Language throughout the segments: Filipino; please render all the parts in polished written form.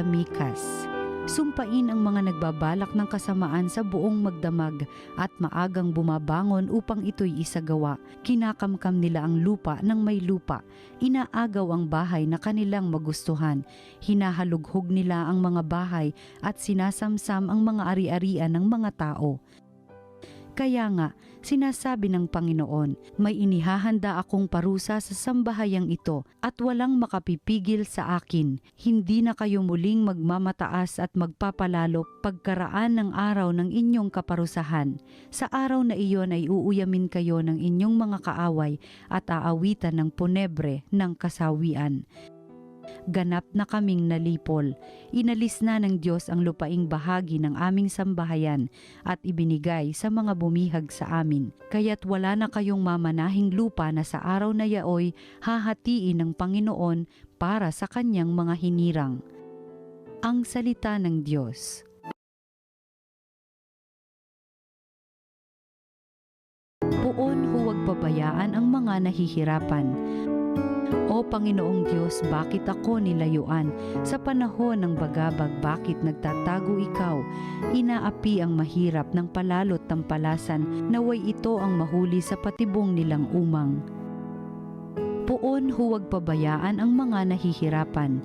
ikamikas. Sumpain ang mga nagbabalak ng kasamaan sa buong magdamag at maagang bumabangon upang ito'y isagawa. Kinakamkam nila ang lupa ng may lupa. Inaagaw ang bahay na kanilang magustuhan. Hinahalughog nila ang mga bahay at sinasamsam ang mga ari-arian ng mga tao. Kaya nga, sinasabi ng Panginoon, may inihahanda akong parusa sa sambahayang ito at walang makapipigil sa akin. Hindi na kayo muling magmamataas at magpapalalo pagkaraan ng araw ng inyong kaparusahan. Sa araw na iyon ay uuyamin kayo ng inyong mga kaaway at aawitan ng punebre ng kasawian. Ganap na kaming nalipol. Inalis na ng Diyos ang lupaing bahagi ng aming sambahayan at ibinigay sa mga bumihag sa amin. Kaya't wala na kayong mamanahing lupa na sa araw na yaoy hahatiin ng Panginoon para sa kanyang mga hinirang. Ang salita ng Diyos. Poon huwag pabayaan ang mga nahihirapan. O Panginoong Diyos, bakit ako nilayuan? Sa panahon ng bagabag, bakit nagtatago ikaw? Inaapi ang mahirap ng palalot tampalasan, naway ito ang mahuli sa patibong nilang umang. Poon huwag pabayaan ang mga nahihirapan.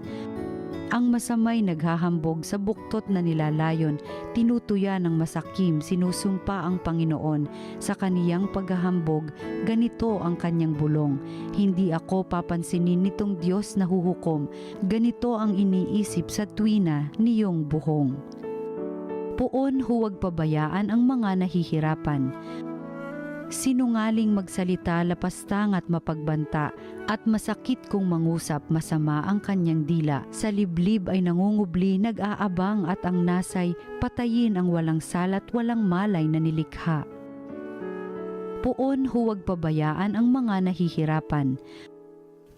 Ang masamay naghahambog sa buktot na nilalayon, tinutuya ng masakim, sinusumpa ang Panginoon. Sa kaniyang paghahambog, ganito ang kanyang bulong. Hindi ako papansinin nitong Diyos na huhukom, ganito ang iniisip sa tuwina niyong buhong. Poon huwag pabayaan ang mga nahihirapan. Sinungaling magsalita, lapastang at mapagbanta, at masakit kung mangusap, masama ang kanyang dila. Sa liblib ay nangungubli, nag-aabang at ang nasay, patayin ang walang salat, walang malay na nilikha. Poon huwag pabayaan ang mga nahihirapan.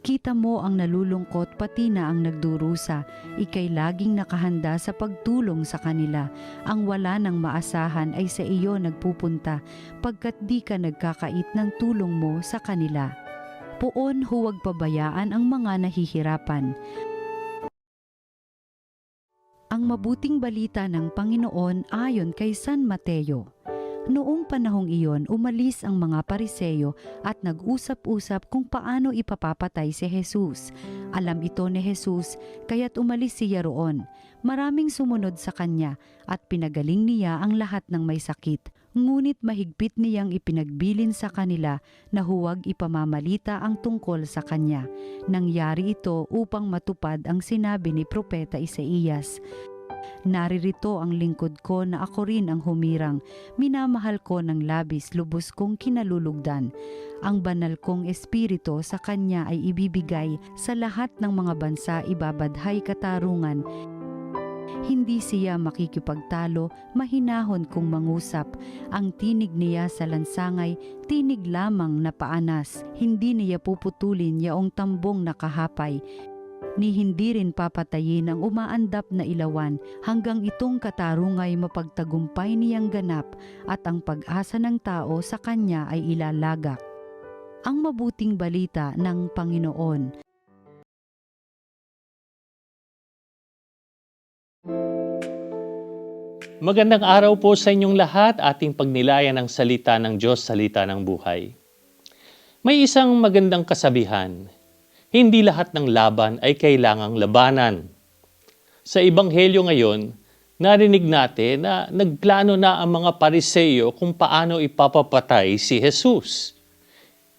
Kita mo ang nalulungkot pati na ang nagdurusa, ika'y laging nakahanda sa pagtulong sa kanila. Ang wala nang maasahan ay sa iyo nagpupunta, pagkat di ka nagkakait ng tulong mo sa kanila. Poon huwag pabayaan ang mga nahihirapan. Ang mabuting balita ng Panginoon ayon kay San Mateo. Noong panahong iyon, umalis ang mga Pariseyo at nag-usap-usap kung paano ipapapatay si Jesus. Alam ito ni Jesus, kaya't umalis siya roon. Maraming sumunod sa kanya at pinagaling niya ang lahat ng may sakit. Ngunit mahigpit niyang ipinagbilin sa kanila na huwag ipamamalita ang tungkol sa kanya. Nangyari ito upang matupad ang sinabi ni Propeta Isaías. Naririto ang lingkod ko na ako rin ang humirang, minamahal ko ng labis, lubos kong kinalulugdan. Ang banal kong espiritu sa kanya ay ibibigay, sa lahat ng mga bansa ibabadhay katarungan. Hindi siya makikipagtalo, mahinahon kung mangusap. Ang tinig niya sa lansangay, tinig lamang na paanas. Hindi niya puputulin yaong tambong nakahapay. Ni hindi rin papatayin ang umaandap na ilawan hanggang itong katarungay mapagtagumpay niyang ganap at ang pag-asa ng tao sa kanya ay ilalagak. Ang mabuting balita ng Panginoon. Magandang araw po sa inyong lahat, ating pagnilayan ng salita ng Diyos, salita ng buhay. May isang magandang kasabihan. Hindi lahat ng laban ay kailangang labanan. Sa Ebanghelyo ngayon, narinig natin na nagplano na ang mga Pariseyo kung paano ipapapatay si Jesus.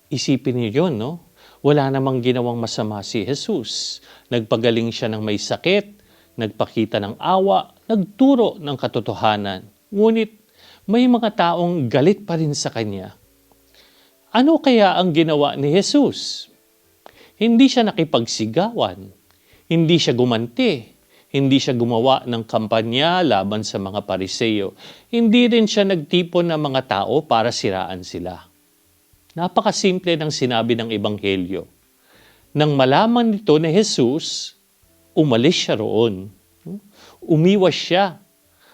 Isipin niyo yun, no? Wala namang ginawang masama si Jesus. Nagpagaling siya ng may sakit, nagpakita ng awa, nagturo ng katotohanan. Ngunit may mga taong galit pa rin sa kanya. Ano kaya ang ginawa ni Jesus? Hindi siya nakipagsigawan, hindi siya gumanti, hindi siya gumawa ng kampanya laban sa mga Pariseyo, hindi rin siya nagtipon ng mga tao para siraan sila. Napakasimple ng sinabi ng Ebanghelyo. Nang malaman nito ni Jesus, umalis siya roon. Umiwas siya.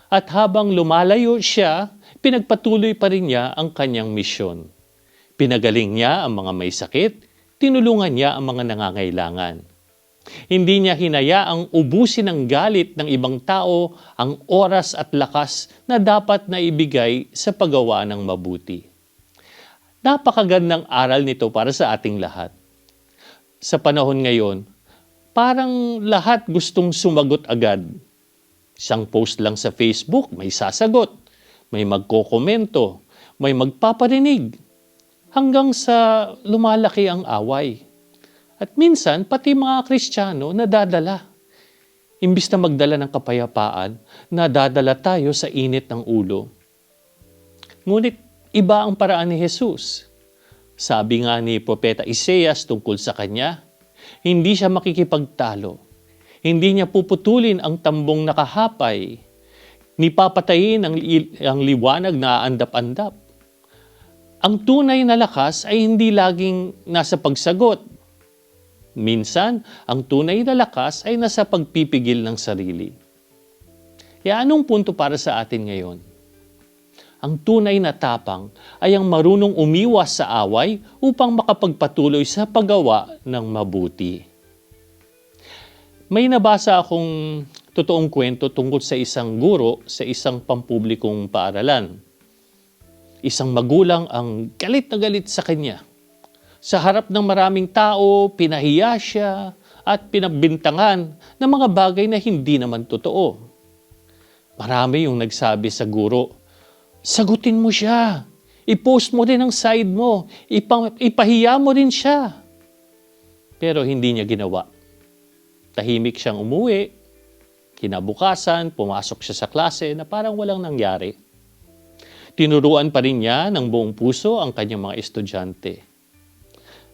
At habang lumalayo siya, pinagpatuloy pa rin niya ang kanyang misyon. Pinagaling niya ang mga may sakit, tinulungan niya ang mga nangangailangan. Hindi niya hinayaang ubusin ng galit ng ibang tao ang oras at lakas na dapat na ibigay sa paggawa ng mabuti. Napakagandang aral nito para sa ating lahat. Sa panahon ngayon, parang lahat gustong sumagot agad. Isang post lang sa Facebook, may sasagot, may magkokomento, may magpaparinig, hanggang sa lumalaki ang away. At minsan, pati mga Kristiyano nadadala. Imbis na magdala ng kapayapaan, nadadala tayo sa init ng ulo. Ngunit iba ang paraan ni Jesus. Sabi nga ni Propeta Isaias tungkol sa kanya, hindi siya makikipagtalo. Hindi niya puputulin ang tambong nakahapay. Ni papatayin ang liwanag na andap-andap. Ang tunay na lakas ay hindi laging nasa pagsagot. Minsan, ang tunay na lakas ay nasa pagpipigil ng sarili. Kaya anong punto para sa atin ngayon? Ang tunay na tapang ay ang marunong umiwas sa away upang makapagpatuloy sa paggawa ng mabuti. May nabasa akong totoong kwento tungkol sa isang guro sa isang pampublikong paaralan. Isang magulang ang galit na galit sa kanya. Sa harap ng maraming tao, pinahiya siya at pinagbintangan ng mga bagay na hindi naman totoo. Marami yung nagsabi sa guro, sagutin mo siya, i-post mo rin ang side mo, ipahiya mo rin siya. Pero hindi niya ginawa. Tahimik siyang umuwi, kinabukasan, pumasok siya sa klase na parang walang nangyari. Tinuruan pa rin niya ng buong puso ang kanyang mga estudyante.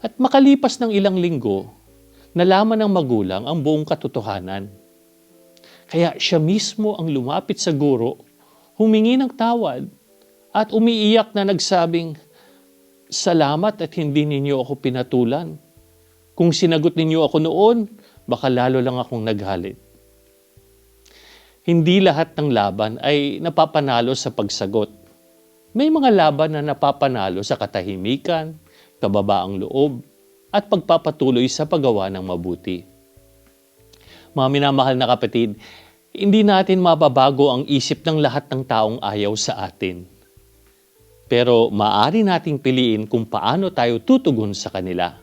At makalipas ng ilang linggo, nalaman ng magulang ang buong katotohanan. Kaya siya mismo ang lumapit sa guro, humingi ng tawad, at umiiyak na nagsabing, salamat at hindi ninyo ako pinatulan. Kung sinagot ninyo ako noon, baka lalo lang akong naghalit. Hindi lahat ng laban ay napapanalo sa pagsagot. May mga laban na napapanalo sa katahimikan, kababaang loob, at pagpapatuloy sa paggawa ng mabuti. Mga minamahal na kapatid, hindi natin mababago ang isip ng lahat ng taong ayaw sa atin. Pero maaari nating piliin kung paano tayo tutugon sa kanila.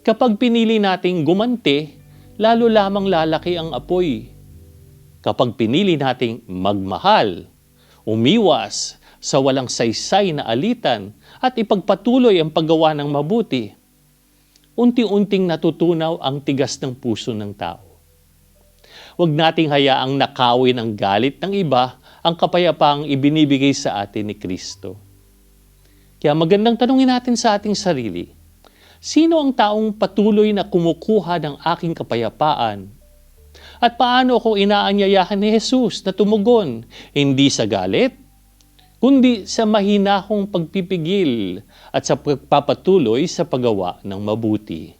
Kapag pinili nating gumanti, lalo lamang lalaki ang apoy. Kapag pinili nating magmahal, umiwas sa walang saysay na alitan at ipagpatuloy ang paggawa ng mabuti, unti-unting natutunaw ang tigas ng puso ng tao. Huwag nating hayaang nakawin ng galit ng iba ang kapayapaang ibinibigay sa atin ni Kristo. Kaya magandang tanungin natin sa ating sarili, sino ang taong patuloy na kumukuha ng aking kapayapaan? At paano ako inaanyayahan ni Jesus na tumugon, hindi sa galit, kundi sa mahinahong pagpipigil at sa pagpapatuloy sa paggawa ng mabuti.